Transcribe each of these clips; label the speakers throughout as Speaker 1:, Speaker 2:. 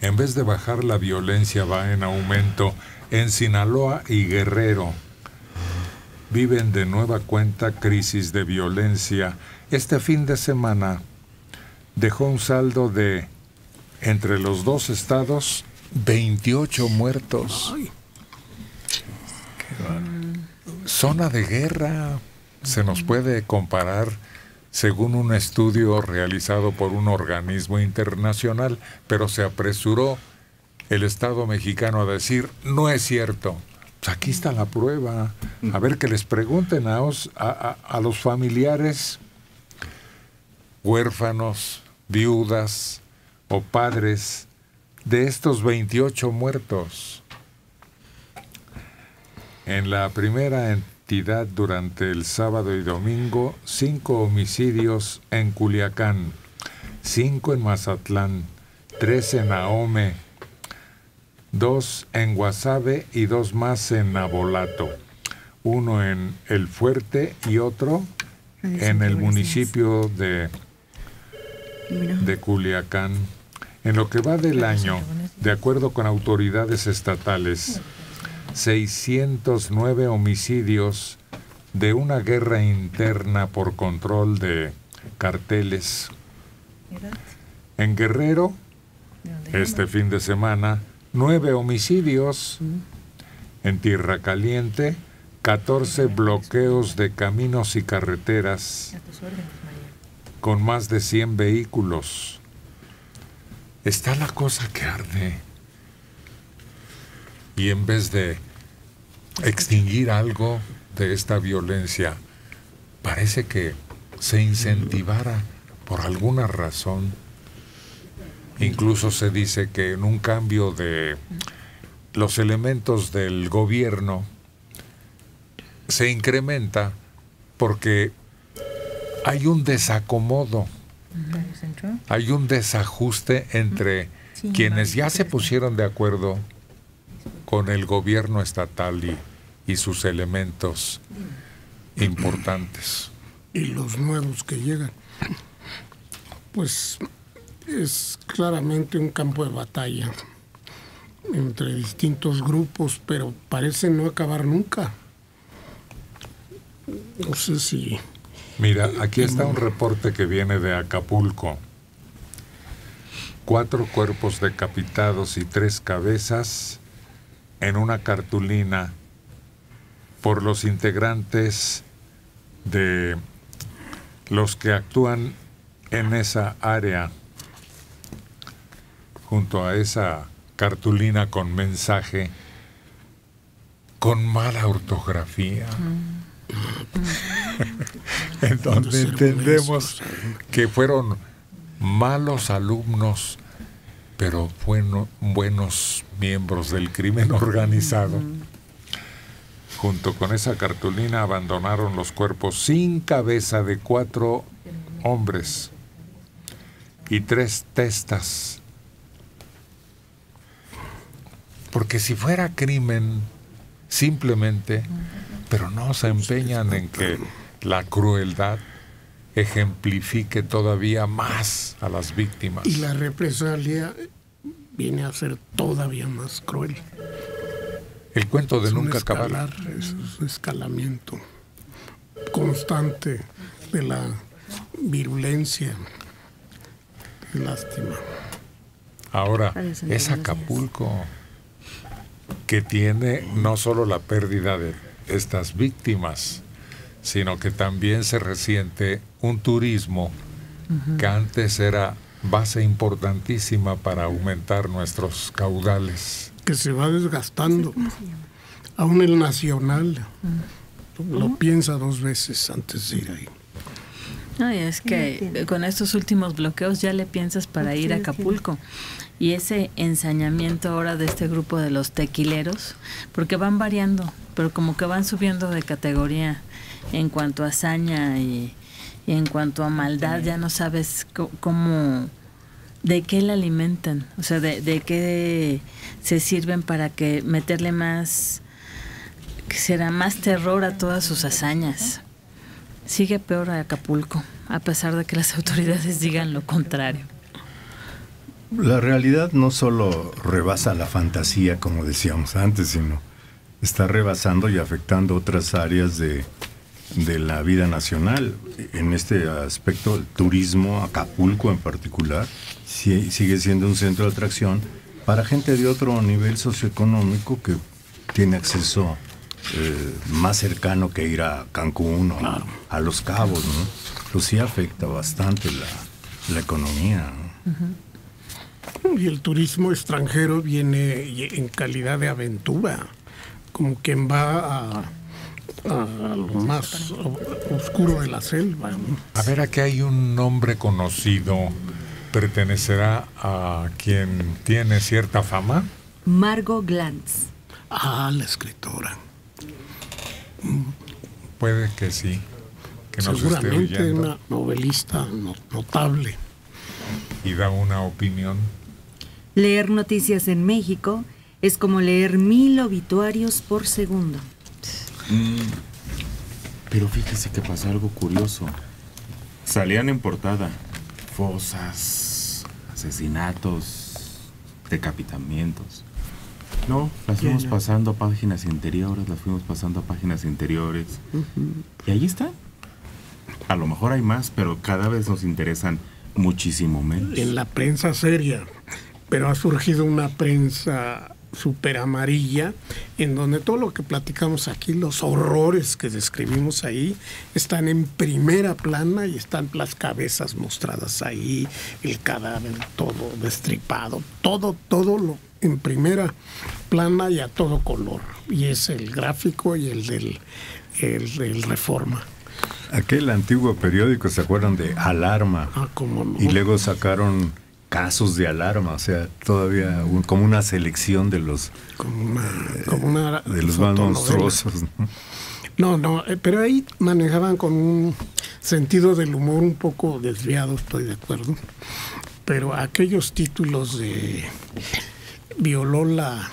Speaker 1: En vez de bajar, la violencia va en aumento. En Sinaloa y Guerrero viven de nueva cuenta crisis de violencia. Este fin de semana dejó un saldo de, entre los dos estados, 28 muertos. Zona de guerra. Se nos puede comparar según un estudio realizado por un organismo internacional, pero se apresuró el Estado mexicano a decir, no es cierto. Pues aquí está la prueba. A ver, que les pregunten a los familiares, huérfanos, viudas o padres de estos 28 muertos. En la primera entidad, durante el sábado y domingo, 5 homicidios en Culiacán, 5 en Mazatlán, 3 en Ahome, 2 en Guasave y 2 más en Navolato. 1 en El Fuerte y otro en el municipio de Culiacán. En lo que va del año, de acuerdo con autoridades estatales, 609 homicidios de una guerra interna por control de carteles. En Guerrero, este fin de semana, 9 homicidios. En Tierra Caliente, 14 bloqueos de caminos y carreteras con más de 100 vehículos. Está la cosa que arde. Y en vez de extinguir algo de esta violencia, parece que se incentivara por alguna razón. Incluso se dice que en un cambio de los elementos del gobierno se incrementa porque hay un desacomodo, hay un desajuste entre quienes ya se pusieron de acuerdo con el gobierno estatal y sus elementos importantes.
Speaker 2: Y los nuevos que llegan. Pues es claramente un campo de batalla entre distintos grupos, pero parece no acabar nunca. No sé si...
Speaker 1: Mira, aquí está un reporte que viene de Acapulco. 4 cuerpos decapitados y 3 cabezas en una cartulina por los integrantes de los que actúan en esa área. Junto a esa cartulina con mensaje, con mala ortografía, en donde entendemos que fueron malos alumnos, pero buenos miembros del crimen organizado. Junto con esa cartulina abandonaron los cuerpos sin cabeza de 4 hombres y 3 testas. Porque si fuera crimen, simplemente, pero no se empeñan en que la crueldad ejemplifique todavía más a las víctimas.
Speaker 2: Y la represalia viene a ser todavía más cruel.
Speaker 1: El cuento de nunca acabar.
Speaker 2: Es un escalamiento constante de la virulencia. Qué lástima.
Speaker 1: Ahora, es Acapulco, que tiene no solo la pérdida de estas víctimas, sino que también se resiente un turismo que antes era base importantísima para aumentar nuestros caudales.
Speaker 2: Que se va desgastando. Aún el nacional lo piensa 2 veces antes de ir ahí.
Speaker 3: No, y es que con estos últimos bloqueos ya le piensas para ir a Acapulco. Y ese ensañamiento ahora de este grupo de los tequileros, porque van variando, pero como que van subiendo de categoría en cuanto a hazaña y en cuanto a maldad, ya no sabes cómo, de qué la alimentan, o sea, de qué se sirven para que meterle más, que será más terror a todas sus hazañas. Sigue peor a Acapulco, a pesar de que las autoridades digan lo contrario.
Speaker 4: La realidad no solo rebasa la fantasía, como decíamos antes, sino está rebasando y afectando otras áreas de la vida nacional. En este aspecto, el turismo, Acapulco en particular, sigue siendo un centro de atracción para gente de otro nivel socioeconómico que tiene acceso más cercano que ir a Cancún o a Los Cabos, ¿no? Pues sí afecta bastante la economía, ¿no?
Speaker 2: Y el turismo extranjero viene en calidad de aventura, como quien va a lo más oscuro de la selva, ¿no?
Speaker 1: A ver, aquí hay un nombre conocido, ¿pertenecerá a quien tiene cierta fama?
Speaker 5: Margot Glantz.
Speaker 2: Ah, la escritora.
Speaker 1: Puede que sí, que nos esté
Speaker 2: Seguramente
Speaker 1: oyendo.
Speaker 2: una novelista notable.
Speaker 1: Y da una opinión.
Speaker 5: Leer noticias en México es como leer 1000 obituarios por segundo.
Speaker 6: Pero fíjese que pasó algo curioso. Salían en portada fosas, asesinatos, decapitamientos. No, las fuimos pasando a páginas interiores, Y ahí está. A lo mejor hay más, pero cada vez nos interesan muchísimo menos.
Speaker 2: En la prensa seria, pero ha surgido una prensa súper amarilla, en donde todo lo que platicamos aquí, los horrores que describimos ahí, están en primera plana y están las cabezas mostradas ahí, el cadáver todo destripado, todo lo en primera plana y a todo color. Y es el gráfico y el del Reforma.
Speaker 4: Aquel antiguo periódico, ¿se acuerdan de Alarma?
Speaker 2: Ah, cómo no.
Speaker 4: Y luego sacaron casos de Alarma, o sea, todavía como una selección de los de los más monstruosos, ¿no?
Speaker 2: No, pero ahí manejaban con un sentido del humor un poco desviado, estoy de acuerdo. Pero aquellos títulos de violóla,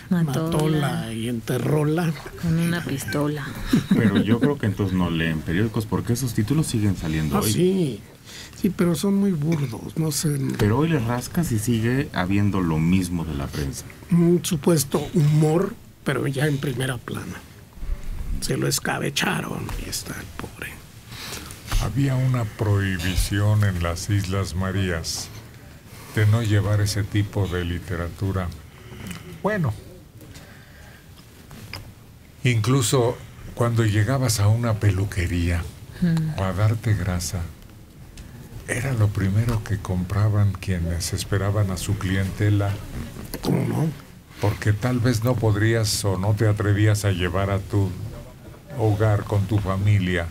Speaker 2: matóla y enterróla
Speaker 3: con una pistola.
Speaker 6: Pero yo creo que entonces no leen periódicos porque esos títulos siguen saliendo hoy.
Speaker 2: Sí, pero son muy burdos, no sé.
Speaker 6: Pero hoy le rascas y sigue habiendo lo mismo de la prensa.
Speaker 2: Un supuesto humor, pero ya en primera plana. Se lo escabecharon y está el pobre.
Speaker 1: Había una prohibición en las Islas Marías de no llevar ese tipo de literatura. Bueno, incluso cuando llegabas a una peluquería o a darte grasa, era lo primero que compraban quienes esperaban a su clientela.
Speaker 2: ¿Cómo no?
Speaker 1: Porque tal vez no podrías o no te atrevías a llevar a tu hogar con tu familia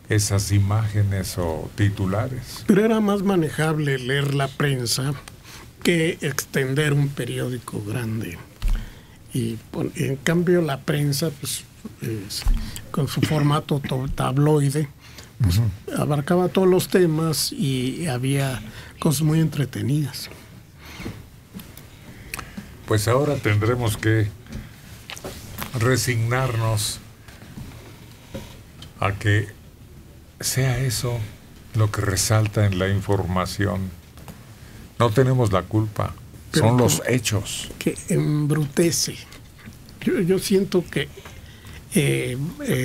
Speaker 1: esas imágenes o titulares.
Speaker 2: Pero era más manejable leer la prensa que extender un periódico grande. Y en cambio la prensa, pues, con su formato tabloide, pues, abarcaba todos los temas y había cosas muy entretenidas.
Speaker 1: Pues ahora tendremos que resignarnos a que sea eso lo que resalta en la información. No tenemos la culpa,
Speaker 2: pero
Speaker 1: son los hechos.
Speaker 2: Que embrutece. Yo siento que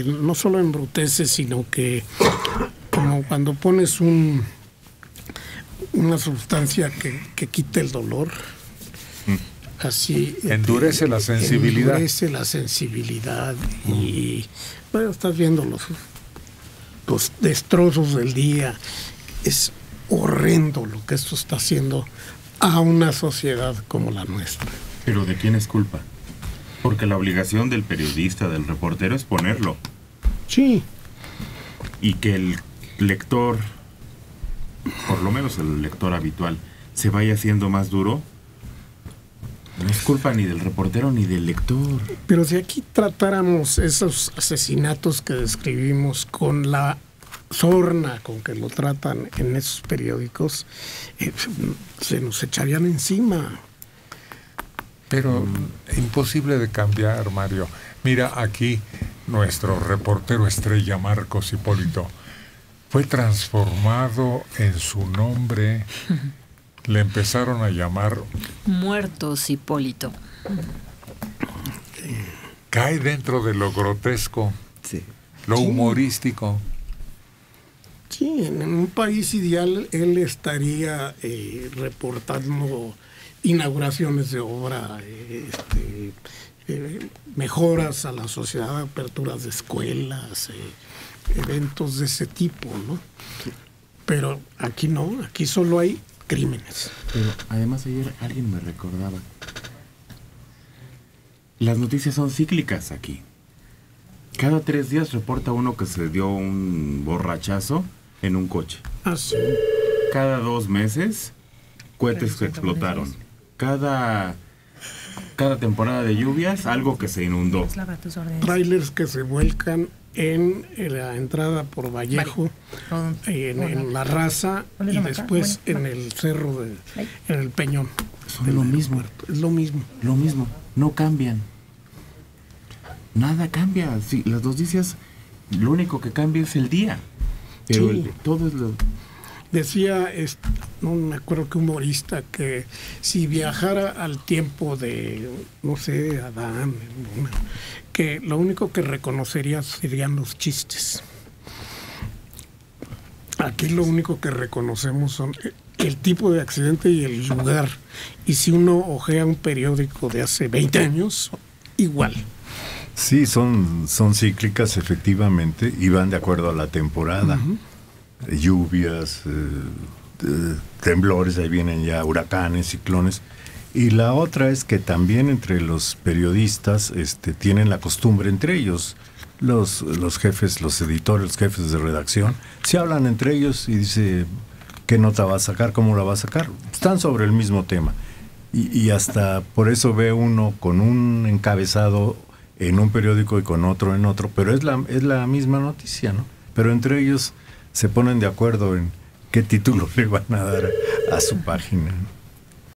Speaker 2: no solo embrutece, sino que como cuando pones una sustancia que quita el dolor, así
Speaker 1: endurece la sensibilidad.
Speaker 2: Endurece la sensibilidad y bueno, estás viendo los destrozos del día. Es horrendo lo que esto está haciendo a una sociedad como la nuestra.
Speaker 6: ¿Pero de quién es culpa? Porque la obligación del periodista, del reportero, es ponerlo.
Speaker 2: Sí.
Speaker 6: Y que el lector, por lo menos el lector habitual, se vaya haciendo más duro, no es culpa ni del reportero ni del lector.
Speaker 2: Pero si aquí tratáramos esos asesinatos que describimos con la sorna con que lo tratan en esos periódicos, se nos echarían encima.
Speaker 1: Pero imposible de cambiar, Mario. Mira, aquí nuestro reportero estrella Marcos Hipólito fue transformado en su nombre Le empezaron a llamar
Speaker 3: Muertos Hipólito.
Speaker 1: cae dentro de lo grotesco,
Speaker 7: Sí.
Speaker 1: lo humorístico.
Speaker 2: Sí, en un país ideal él estaría reportando inauguraciones de obra, mejoras a la sociedad, aperturas de escuelas, eventos de ese tipo, ¿no? Pero aquí no, aquí solo hay crímenes.
Speaker 6: Pero además ayer alguien me recordaba. Las noticias son cíclicas aquí. Cada 3 días reporta uno que se dio un borrachazo en un coche.
Speaker 2: Ah, sí.
Speaker 6: Cada 2 meses, cohetes que explotaron. Cada temporada de lluvias, algo que se inundó.
Speaker 2: Trailers que se vuelcan en la entrada por Vallejo, en La Raza y después en el cerro, en el Peñón.
Speaker 6: Son lo mismo.
Speaker 2: Es lo mismo.
Speaker 6: Lo mismo. No cambian. Nada cambia. Sí, las noticias, lo único que cambia es el día. Pero
Speaker 2: Sí.
Speaker 6: todo es lo...
Speaker 2: Decía, no me acuerdo qué humorista, que si viajara al tiempo de, no sé, Adán, que lo único que reconocería serían los chistes. Aquí lo único que reconocemos son el tipo de accidente y el lugar. Y si uno ojea un periódico de hace 20 años, igual.
Speaker 4: Sí, son cíclicas efectivamente y van de acuerdo a la temporada. Lluvias, temblores, ahí vienen ya huracanes, ciclones. Y la otra es que también entre los periodistas tienen la costumbre entre ellos, los jefes, los editores, los jefes de redacción, se hablan entre ellos y dice qué nota va a sacar, cómo la va a sacar. Están sobre el mismo tema. Y hasta por eso ve uno con un encabezado en un periódico y con otro en otro, pero es la misma noticia, ¿no? Pero entre ellos se ponen de acuerdo en qué título le van a dar a su página, ¿no?